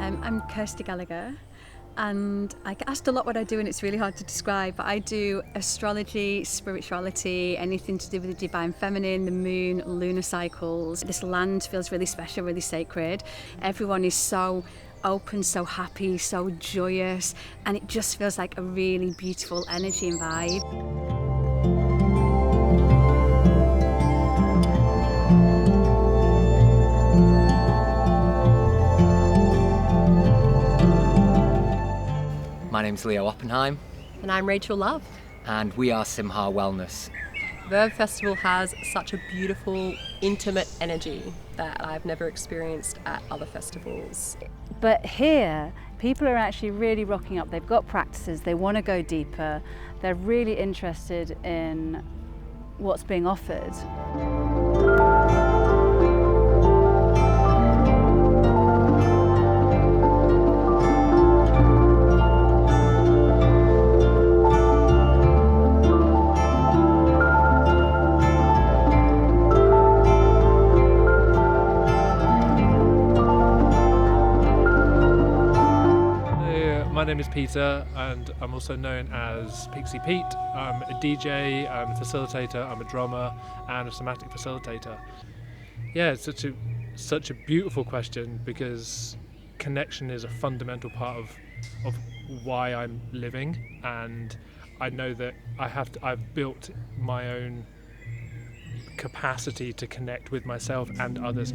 I'm Kirsty Gallagher, and I get asked a lot what I do, and it's really hard to describe, but I do astrology, spirituality, anything to do with the divine feminine, the moon, lunar cycles. This land feels really special, really sacred. Everyone is so open, so happy, so joyous, and it just feels like a really beautiful energy and vibe. My name's Leo Oppenheim. And I'm Rachel Love. And we are Simha Wellness. Verve Festival has such a beautiful, intimate energy that I've never experienced at other festivals. But here, people are actually really rocking up. They've got practices, they want to go deeper, they're really interested in what's being offered. My name is Peter, and I'm also known as Pixie Pete. I'm a DJ, I'm a facilitator, I'm a drummer, and a somatic facilitator. Yeah, it's such a beautiful question, because connection is a fundamental part of why I'm living, and I know that I've built my own capacity to connect with myself and others.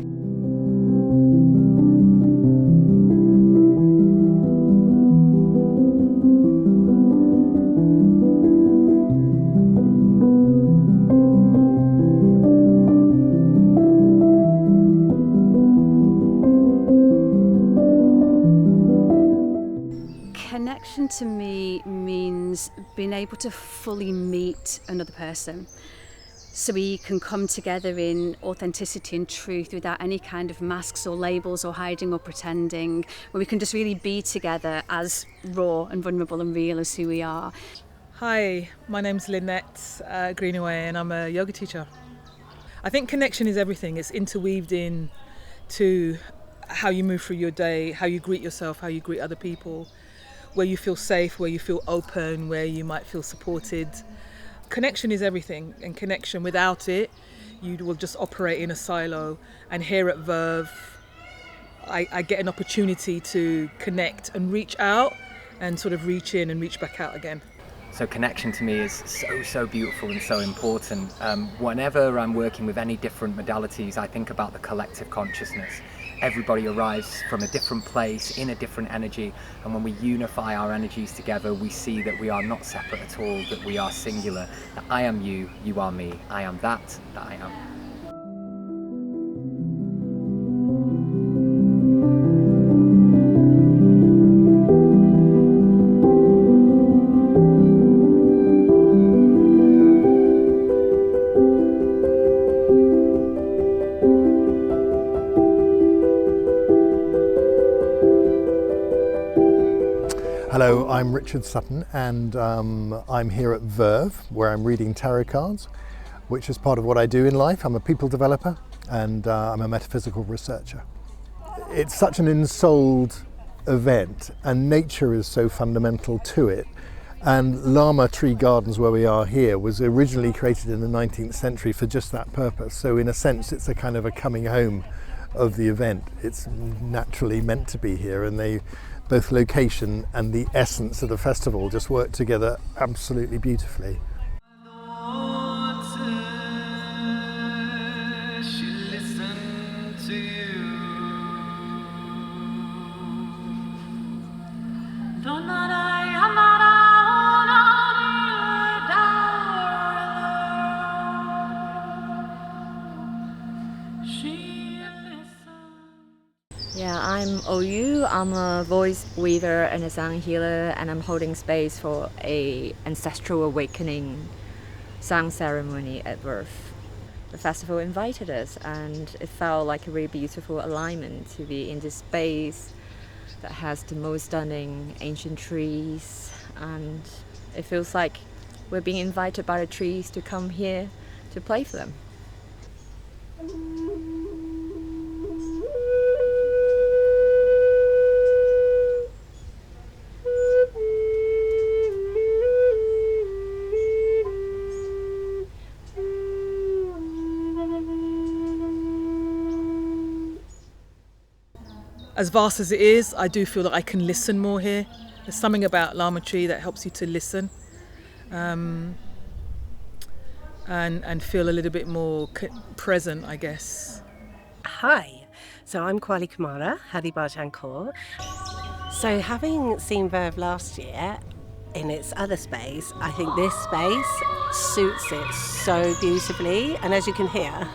Connection to me means being able to fully meet another person, so we can come together in authenticity and truth without any kind of masks or labels or hiding or pretending, where we can just really be together as raw and vulnerable and real as who we are. Hi, my name's Lynette Greenaway, and I'm a yoga teacher. I think connection is everything. It's interweaved in to how you move through your day, how you greet yourself, how you greet other people, where you feel safe, where you feel open, where you might feel supported. Connection is everything, and connection, without it, you will just operate in a silo. And here at Verve, I get an opportunity to connect and reach out and sort of reach in and reach back out again. So connection to me is so beautiful and so important. Whenever I'm working with any different modalities, I think about the collective consciousness. Everybody arrives from a different place, in a different energy, and when we unify our energies together, we see that we are not separate at all, that we are singular, that I am you, you are me, I am that I am. Hello, I'm Richard Sutton, and I'm here at Verve, where I'm reading tarot cards, which is part of what I do in life. I'm a people developer, and I'm a metaphysical researcher. It's such an ensouled event, and nature is so fundamental to it. And Larmer Tree Gardens, where we are here, was originally created in the 19th century for just that purpose. So in a sense, it's a kind of a coming home of the event. It's naturally meant to be here, and both location and the essence of the festival just work together absolutely beautifully. Yeah, I'm OU. I'm a voice weaver and a sound healer, and I'm holding space for a ancestral awakening sound ceremony at Verve. The festival invited us, and it felt like a really beautiful alignment to be in this space that has the most stunning ancient trees, and it feels like we're being invited by the trees to come here to play for them. as vast as it is, I do feel that I can listen more here. There's something about Larmer Tree that helps you to listen and feel a little bit more present, I guess. Hi, so I'm Kwali Kumara, Hadi Barjankor. So having seen Verve last year in its other space, I think this space suits it so beautifully, and as you can hear,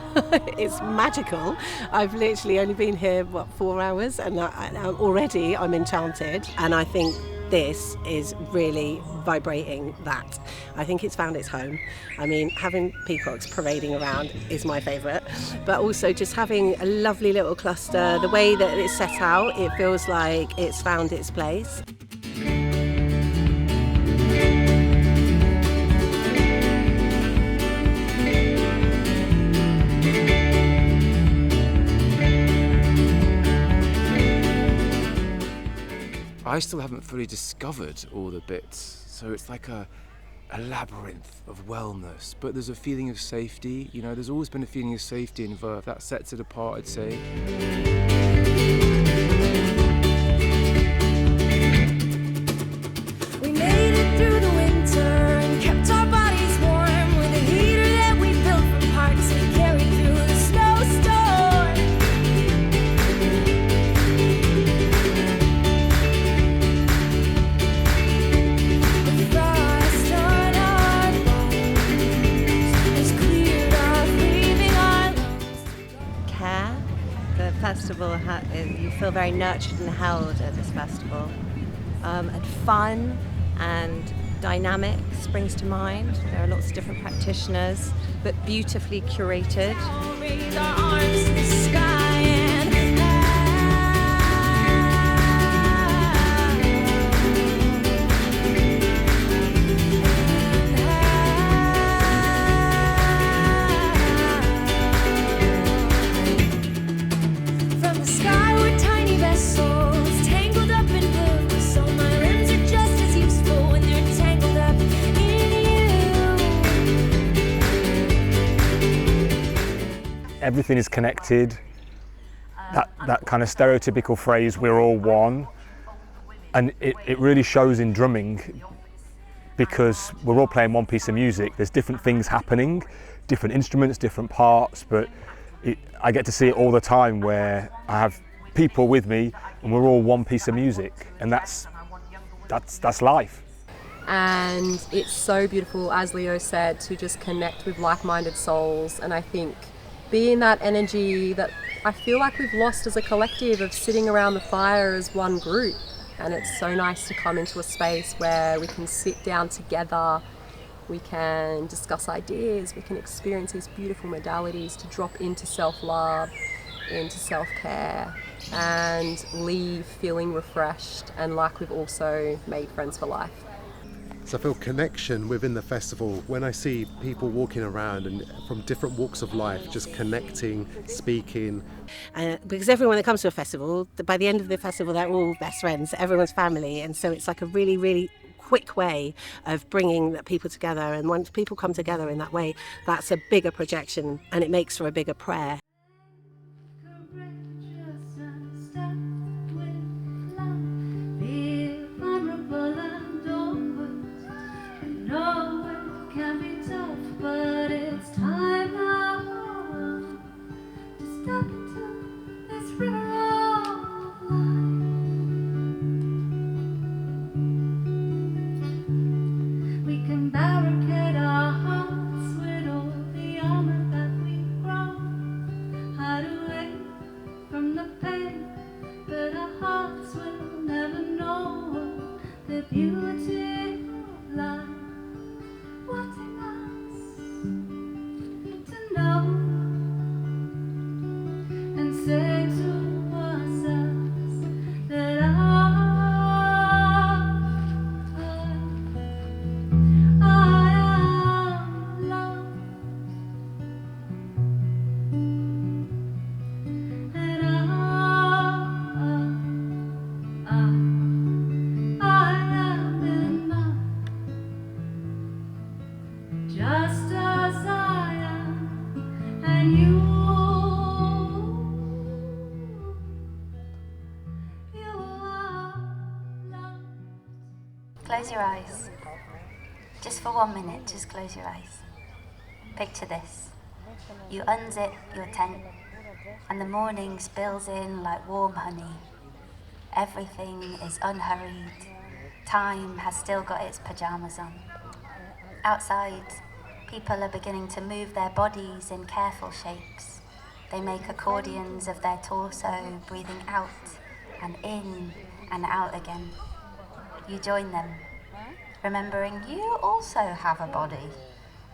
it's magical. I've literally only been here, 4 hours, and already I'm enchanted, and I think this is really vibrating that. I think it's found its home. I mean, having peacocks parading around is my favourite, but also just having a lovely little cluster, the way that it's set out, it feels like it's found its place. I still haven't fully discovered all the bits, so it's like a labyrinth of wellness, but there's a feeling of safety. You know, there's always been a feeling of safety in Verve. That sets it apart, I'd say. We made it through the winter and kept our bodies warm with a heater that we built from parts we carried through the snowstorm. The festival, you feel very nurtured and held at this festival. And fun and dynamic springs to mind. There are lots of different practitioners, but beautifully curated. Raise our arms to the sky and from the sky we're tiny vessels tangled up in blue. So my limbs are just as useful when they're tangled up in you. Everything is connected. That kind of stereotypical phrase, we're all one. And it really shows in drumming because we're all playing one piece of music. There's different things happening, different instruments, different parts, but I get to see it all the time where I have people with me and we're all one piece of music, and that's life. And it's so beautiful, as Leo said, to just connect with like-minded souls. And I think being that energy that I feel like we've lost as a collective of sitting around the fire as one group. And it's so nice to come into a space where we can sit down together, we can discuss ideas, we can experience these beautiful modalities to drop into self-love, into self-care, and leave feeling refreshed and like we've also made friends for life. So I feel connection within the festival when I see people walking around and from different walks of life, just connecting, speaking. Because everyone that comes to a festival, by the end of the festival, they're all best friends, everyone's family, and so it's like a really, really quick way of bringing people together. And once people come together in that way, that's a bigger projection and it makes for a bigger prayer. But it's time now to step into this river of life. We can barricade our hearts with all the armor that we've grown. Close your eyes. Just for 1 minute, just close your eyes. Picture this. You unzip your tent and the morning spills in like warm honey. Everything is unhurried. Time has still got its pajamas on. Outside, people are beginning to move their bodies in careful shapes. They make accordions of their torso, breathing out and in and out again. You join them, remembering you also have a body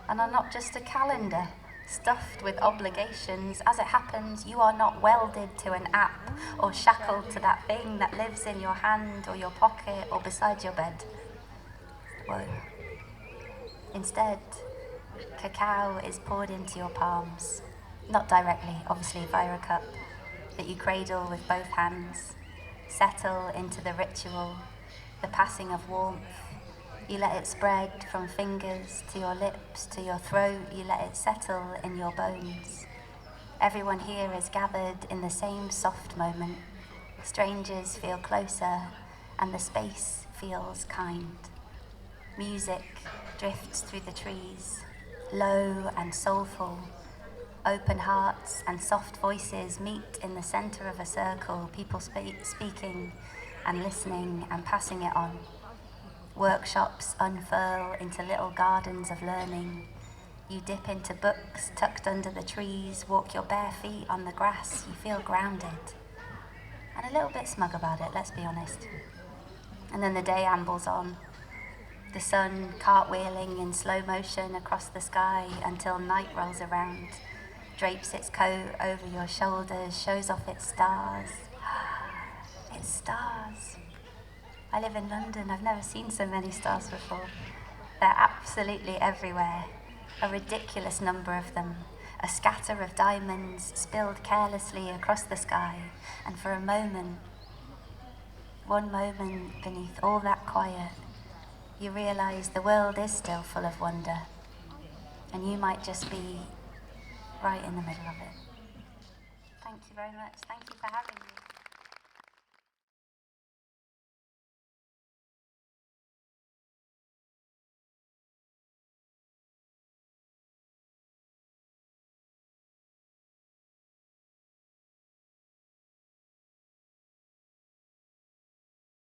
and are not just a calendar stuffed with obligations. As it happens, you are not welded to an app or shackled to that thing that lives in your hand or your pocket or beside your bed. Whoa. Instead, cacao is poured into your palms, not directly, obviously via a cup, that you cradle with both hands, settle into the ritual, the passing of warmth. You let it spread from fingers to your lips, to your throat. You let it settle in your bones. Everyone here is gathered in the same soft moment. Strangers feel closer, and the space feels kind. Music drifts through the trees, low and soulful. Open hearts and soft voices meet in the center of a circle, people speaking and listening and passing it on. Workshops unfurl into little gardens of learning. You dip into books tucked under the trees, walk your bare feet on the grass, you feel grounded. And a little bit smug about it, let's be honest. And then the day ambles on. The sun cartwheeling in slow motion across the sky until night rolls around, drapes its coat over your shoulders, shows off its stars. It's stars. I live in London, I've never seen so many stars before. They're absolutely everywhere, a ridiculous number of them, a scatter of diamonds spilled carelessly across the sky, and for a moment, one moment beneath all that quiet, you realise the world is still full of wonder, and you might just be right in the middle of it. Thank you very much. Thank you for having me.